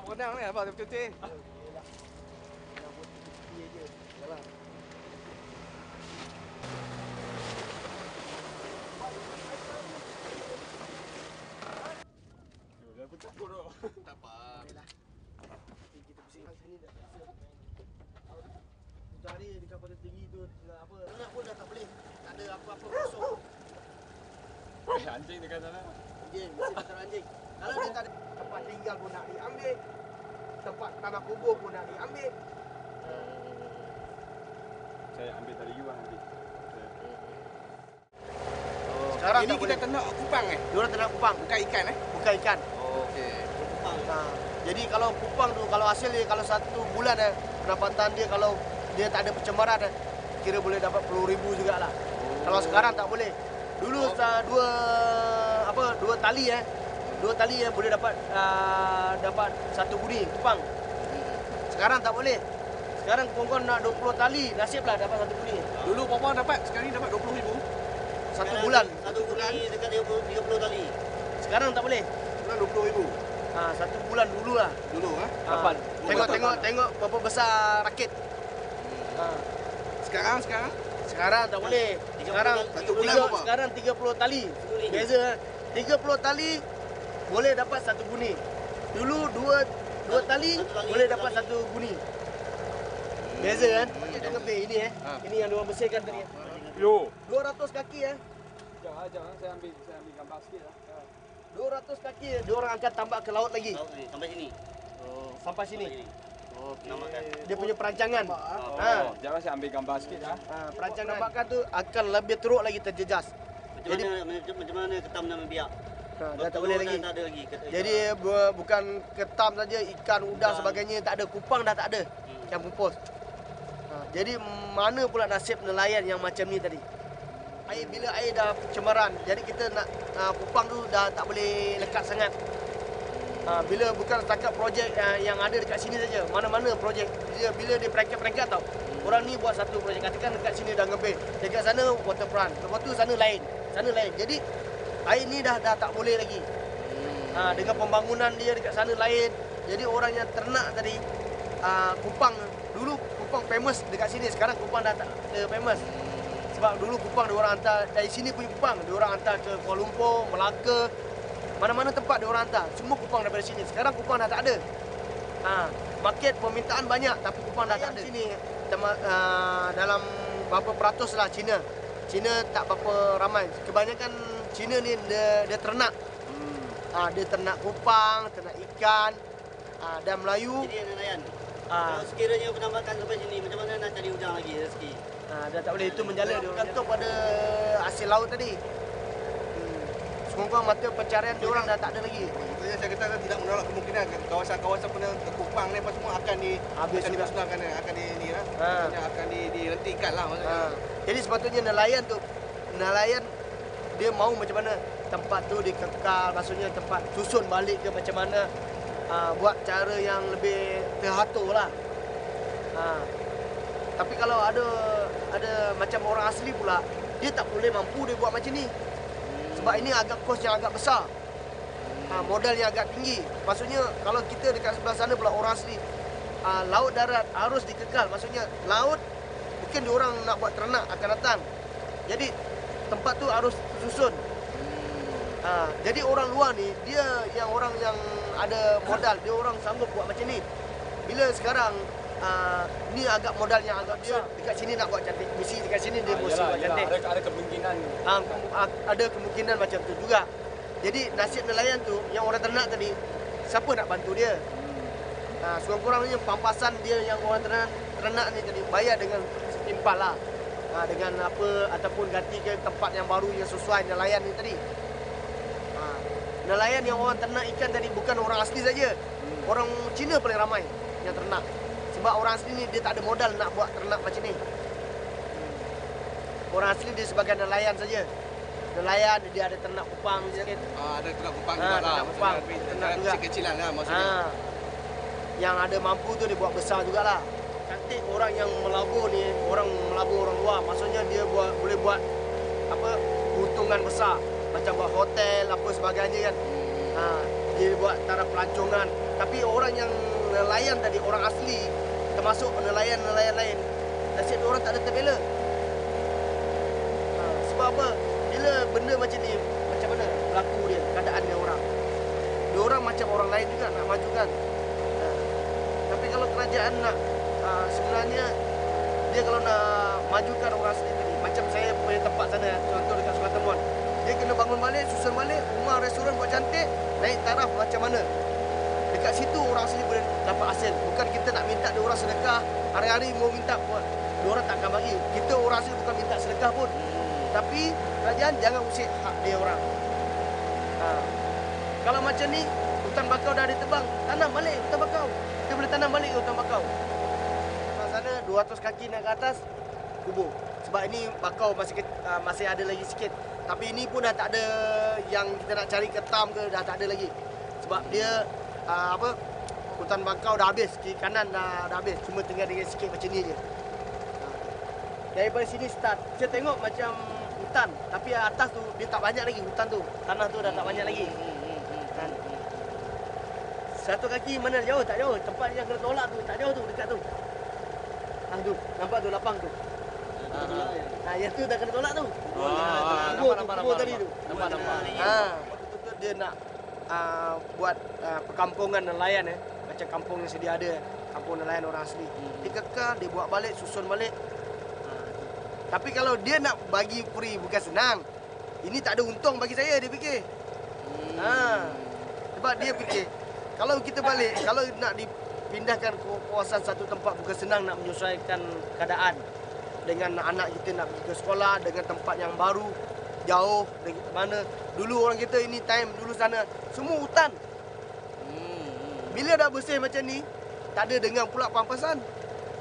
berenang ni abang betul-betul. Yelah. Nak buat tepi je. Yalah. Aku takut tu. Tak apa. Yalah. Nanti kita pusing kat sini dah biasa. Hutan ni dekat pada tinggi tu nak apa? Nak pun dah tak boleh. Tak ada apa-apa kosong. Anjing dekat sana. Anjing, mesti dia taruh anjing. Kalau dia tak ada tempat tinggal pun nak diambil. Tempat tanah kubur pun nak diambil. Saya ambil dari you nanti. Sekarang ini tak kita boleh. ternak kupang Diorang ternak kupang, bukan ikan bukan ikan. Okey. Kupang. Jadi kalau kupang tu, kalau hasil dia, kalau 1 bulan pendapatan dia kalau dia tak ada pencemaran kira boleh dapat 10,000 jugalah. Kalau sekarang tak boleh. Dulu dua tali boleh dapat 1 budi kupang. Sekarang tak boleh. Sekarang kongkong nak 20 tali, nasiblah dapat 1 budi. Dulu berapa dapat? Sekarang ni dapat 20,000. 1 bulan. 1 bulan dekat 30 tali. Sekarang tak boleh. Bulan 20,000. 1 bulan dulu lah. Dulu Dapat. Tengok berapa besar rakit. Sekarang Sekarang tak boleh. Sekarang 1 bulan berapa? Sekarang 30 tali. Beza 30 tali boleh dapat 1 buni. Dulu 2 tali boleh dapat 1 buni. Beza kan? Dia lebih ini Ini yang diorang bersihkan tadi. Yo. 200 kaki Jangan saya ambil gambar sikit lah. 200 kaki diorang akan tambah ke laut lagi. Sampai sini. Sampai sini. Okey. Namakan. Dia punya perancangan. Jangan saya ambil gambar sikit lah. Perancangan nambakan tu akan lebih teruk lagi terjejas. Macam mana ketam nama biak? Dah tak boleh lagi. Tak ada lagi. Jadi bukan ketam saja, ikan, udang sebagainya tak ada, kupang dah tak ada yang pupus. Jadi mana pula nasib nelayan yang macam ni tadi? Bila air dah pencemaran, jadi kita nak kupang tu dah tak boleh lekat sangat. Bila bukan setakat projek yang ada dekat sini saja, mana-mana projek bila dia peringkat-peringkat tau. Orang ni buat satu projek, katakan dekat sini dah ngebeh, dekat sana waterfront, lepas tu sana lain. Jadi air ni dah tak boleh lagi. Dengan pembangunan dia dekat sana lain. Jadi orang yang ternak tadi kupang, dulu kupang famous dekat sini, sekarang kupang dah tak famous. Sebab dulu kupang diorang hantar dari sini punya kupang, diorang hantar ke Kuala Lumpur, Melaka, mana-mana tempat diorang hantar. Semua kupang daripada sini. Sekarang kupang dah tak ada. Market permintaan banyak tapi kupang dah tak ada. Sini dalam berapa peratus lah Cina. Cina tak berapa ramai. Kebanyakan Cina ni dia ternak. Dia ternak kupang, ternak ikan, dan Melayu. Jadi nelayan. Kalau sekiranya penambakan sampai sini, macam mana nak cari udang lagi rezeki? Dah tak boleh, itu menjala dia gantung pada hasil laut tadi. Semoga mata pencarian dia orang dah tak ada lagi. Maksudnya saya kata tidak menolak kemungkinan kawasan-kawasan kupang ni apa semua akan dimusnahkan, akan dihentikan lah maksudnya. Jadi sepatutnya nelayan dia mau macam mana tempat tu dikekal, maksudnya tempat susun balik ke macam mana, buat cara yang lebih teratur lah. Tapi kalau ada macam orang asli pula, dia tak boleh mampu dia buat macam ni. Sebab ini agak kos yang agak besar. Modal yang agak tinggi. Maksudnya kalau kita dekat sebelah sana pula orang asli, laut darat harus dikekal. Maksudnya laut mungkin diorang nak buat ternak akan datang. Jadi tempat tu harus susun. Jadi orang luar ni, dia yang orang yang ada modal, dia orang sanggup buat macam ni. Bila sekarang ni agak modalnya agak besar. Dekat sini nak buat cantik, misi dekat sini dia mesti buat cantik. Ada kemungkinan. Ada kemungkinan macam tu juga. Jadi nasib nelayan tu yang orang ternak tadi, siapa nak bantu dia? Sekurang-kurangnya pampasan dia yang orang ternak ni tadi bayar dengan setimpal lah. Dengan apa ataupun ganti ke tempat yang baru yang sesuai nelayan ni tadi. Nelayan yang orang ternak ikan tadi bukan orang asli saja. Orang Cina paling ramai yang ternak. Sebab orang asli ni dia tak ada modal nak buat ternak macam ni. Orang asli dia sebagai nelayan saja. Nelayan dia ada ternak kupang sikit. Ada ternak kupang juga lah. Ternak juga kecil-kecilan lah maksudnya. Yang ada mampu tu dia buat besar jugalah. Cantik orang yang melabur ni, orang luar. Maksudnya dia boleh buat apa keuntungan besar. Macam buat hotel apa sebagainya kan. dia buat taraf pelancongan. Tapi orang yang nelayan tadi, orang asli, termasuk nelayan-nelayan lain, nasib orang tak ada terbela. Sebab apa? Bila benda macam ni, macam mana berlaku dia, keadaan dia orang. Dia orang macam orang lain juga nak majukan. Tapi kalau kerajaan nak, sebenarnya dia kalau nak majukan orang asli tadi, macam saya punya tempat sana, contoh dekat Sungai Temuan, dia kena bangun balik, susun balik, rumah restoran buat cantik, naik taraf macam mana. Dekat situ orang asli boleh dapat hasil. Bukan kita nak minta dia orang sedekah, hari-hari mau minta buat, dia orang tak akan bagi. Kita orang asli bukan minta sedekah pun. Tapi kerajaan jangan usik hak dia orang. Kalau macam ni, hutan bakau dah ditebang, tanam balik hutan bakau. Kita boleh tanam balik hutan bakau. Sana 200 kaki naik ke atas, kubur. Sebab ini bakau masih ada lagi sikit. Tapi ini pun dah tak ada yang kita nak cari ketam ke, dah tak ada lagi. Sebab dia hutan bakau dah habis, kiri kanan dah habis. Cuma tinggal dengan sikit macam ni je. Daripada sini start, kita tengok macam hutan, tapi atas tu dia tak banyak lagi hutan tu. Tanah tu dah tak banyak lagi. Satu kaki mana jauh, tak jauh. Tempat yang kena tolak tu, tak jauh tu, dekat tu. Tu, nampak tu lapang tu. Yang tu dah kena tolak tu. Kubur tadi tu. Nampak. Betul-betul dia nak buat perkampungan nelayan macam kampung yang sedia ada, kampung nelayan orang asli. Dia kekal, dia buat balik, susun balik. Tapi kalau dia nak bagi free bukan senang. Ini tak ada untung bagi saya, dia fikir. Sebab dia fikir kalau kita balik, kalau nak dipindahkan ke kawasan satu tempat bukan senang nak menyesuaikan keadaan dengan anak kita nak pergi ke sekolah dengan tempat yang baru, jauh dari mana. Dulu orang kita ini time dulu sana semua hutan. Bila dah bersih macam ni, tak ada dengar pula pampasan.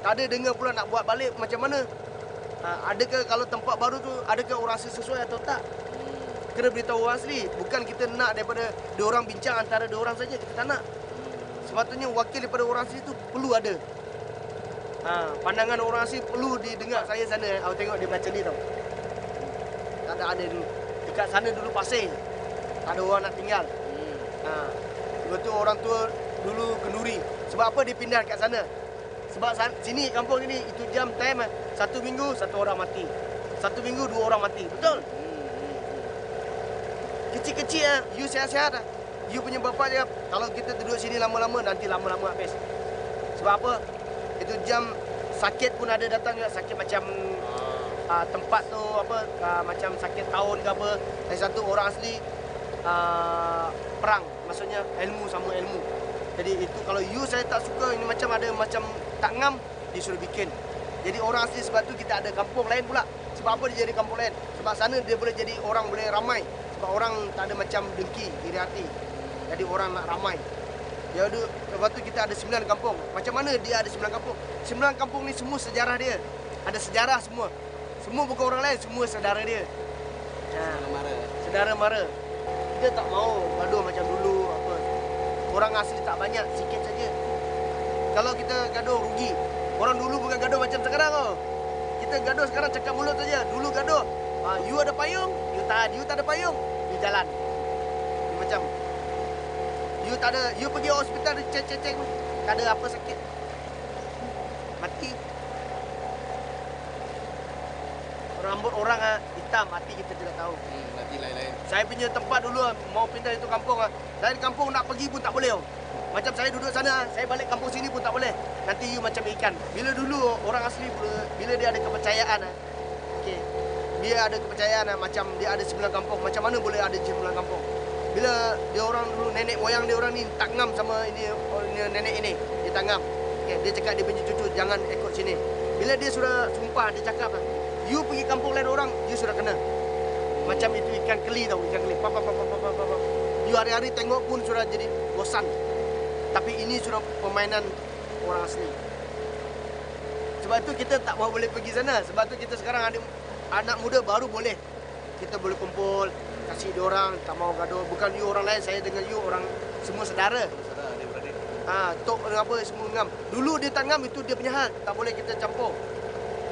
Tak ada dengar pula nak buat balik macam mana. Adakah kalau tempat baru tu adakah orang rasa sesuai atau tak? Kena beritahu orang asli. Bukan kita nak daripada diorang bincang antara diorang saja, kita tak nak. Sepatutnya wakil daripada orang asli tu perlu ada. Pandangan orang asli perlu didengar. Saya sana, awak tengok dia macam ni tau. Tak ada dulu. Dekat sana dulu pasir. Tak ada orang nak tinggal. Lepas tu orang tua dulu kenduri. Sebab apa dia pindah kat sana? Sebab sini kampung ini itu jam time 1 minggu 1 orang mati. 1 minggu 2 orang mati. Betul? Kecil-kecil you sihat-sihat you punya bapa dia kalau kita duduk sini lama-lama nanti lama-lama habis. Sebab apa? Itu jam sakit pun ada datang juga, sakit macam tempat tu macam sakit tahun ke apa. Yang satu orang asli perang, maksudnya ilmu sama ilmu. Jadi itu kalau you saya tak suka ini macam ada macam tak ngam, disuruh bikin. Jadi orang asli sebab tu kita ada kampung lain pula. Sebab apa dia jadi kampung lain? Sebab sana dia boleh jadi orang boleh ramai. Sebab orang tak ada macam dengki, iri hati. Jadi orang nak ramai. Jadi lepas tu kita ada 9 kampung. Macam mana dia ada 9 kampung? 9 kampung ni semua sejarah dia. Ada sejarah semua. Semua bukan orang lain, semua saudara dia. Saudara mara. Kita tak mau gaduh macam dulu apa. Orang asli tak banyak, sikit saja. Kalau kita gaduh rugi. Orang dulu bukan gaduh macam sekarang tau. Kita gaduh sekarang cakap mulut saja. Dulu gaduh, you ada payung, you tak ada payung, you jalan. Macam you tak ada, you pergi hospital cek-cek tak ada apa sakit. Mati. Rambut orang hitam, mati kita tidak tahu. Nanti lain-lain. Saya punya tempat dulu mau pindah itu kampung. Dari kampung nak pergi pun tak boleh. Macam saya duduk sana, saya balik kampung sini pun tak boleh. Nanti you macam ikan. Bila dulu orang asli, bila dia ada kepercayaan, okey, dia ada kepercayaan macam dia ada 9 kampung. Macam mana boleh ada 9 kampung? Bila dia orang dulu, nenek moyang dia orang ni tak ngam sama ini nenek ini. Dia tak ngam. Okay, dia cakap dia punya cucu jangan ikut sini. Bila dia sudah sumpah, dia cakap, you pergi kampung lain orang, you sudah kena. Macam itu ikan keli tau, ikan keli. You hari-hari tengok pun sudah jadi bosan. Tapi ini sudah permainan orang asli. Sebab tu kita tak mau boleh pergi sana. Sebab tu kita sekarang ada anak muda baru boleh. Kita boleh kumpul, kasih dia orang, tak mau gaduh. Bukan you orang lain, saya dengan you orang semua saudara. Tok dengan apa semua ngam. Dulu dia tak ngam, itu dia punya hal. Tak boleh kita campur.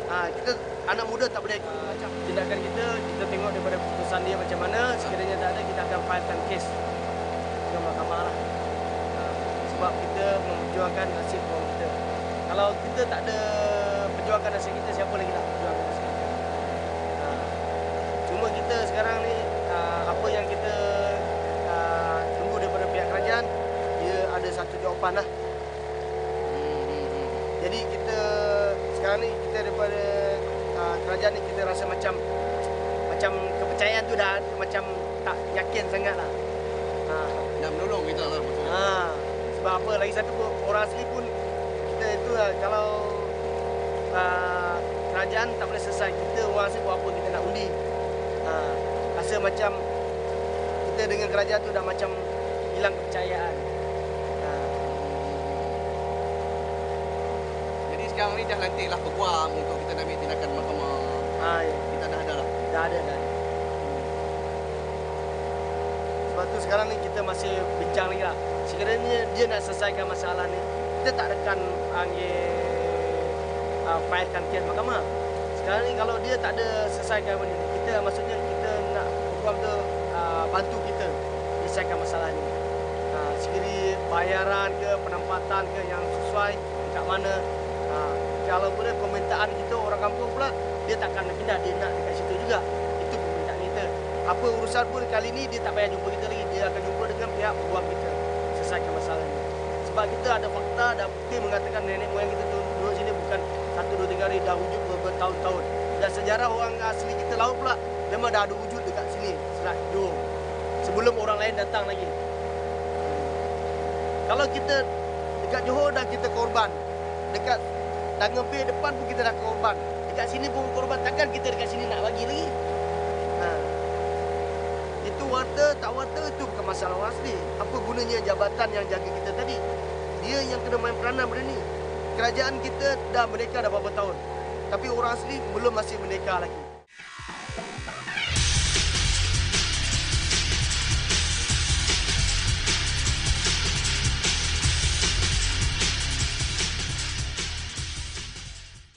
Kita anak muda tak boleh macam tindakan kita tengok daripada keputusan dia macam mana. Sekiranya tak ada, kita akan filekan kes. ke mahkamah lah. Sebab kita memperjuangkan nasib orang kita. Kalau kita tak ada perjuangkan nasib kita, siapa lagi nak perjuangkan nasib kita? Cuma kita sekarang ni apa yang kita tunggu daripada pihak kerajaan, dia ada satu jawapan lah. Jadi kita sekarang ni kita daripada kerajaan ni kita rasa macam kepercayaan tu dah macam tak yakin sangat lah. Nak menolong kita lah maksudnya. Sebab apa, lagi satu pun, orang asli pun kita itu lah, kalau kerajaan tak boleh selesai, kita orang asli buat apa kita nak undi. Rasa macam kita dengan kerajaan tu dah macam hilang kepercayaan. Jadi sekarang ni dah lantiklah peguam untuk kita nak ambil tindakan mahkamah. Ya. Kita dah ada lah. Dah ada. Sebab tu sekarang ni kita masih bincang lagi lah. Sekiranya dia nak selesaikan masalah ni, kita tak akan failkan kes mahkamah. Sekarang ni kalau dia tak ada selesaikan benda ni, kita maksudnya kita nak peguam tu bantu kita selesaikan masalah ni. Sekiranya bayaran ke, penempatan ke yang sesuai dekat mana. Kalau boleh permintaan kita orang kampung pula, dia takkan nak pindah, dia nak dekat situ juga. Itu permintaan kita. Apa urusan pun kali ni dia tak payah jumpa kita lagi, dia akan jumpa dengan pihak peguam kita selesaikan masalah ni. Sebab kita ada fakta dan bukti mengatakan nenek moyang kita duduk sini bukan 1, 2, 3 hari, dah wujud bertahun-tahun. Dan sejarah orang asli kita laut pula memang dah ada wujud dekat sini Selat Johor, sebelum orang lain datang lagi. Kalau kita dekat Johor dah kita korban, dekat Tangan Bay depan pun kita dah korban, dekat sini pun korban, takkan kita dekat sini nak bagi lagi? Itu warta tak warta itu bukan masalah orang asli. Apa gunanya jabatan yang jaga kita tadi? Dia yang kena main peranan benda ni. Kerajaan kita dah merdeka dah berapa tahun, tapi orang asli belum masih merdeka lagi.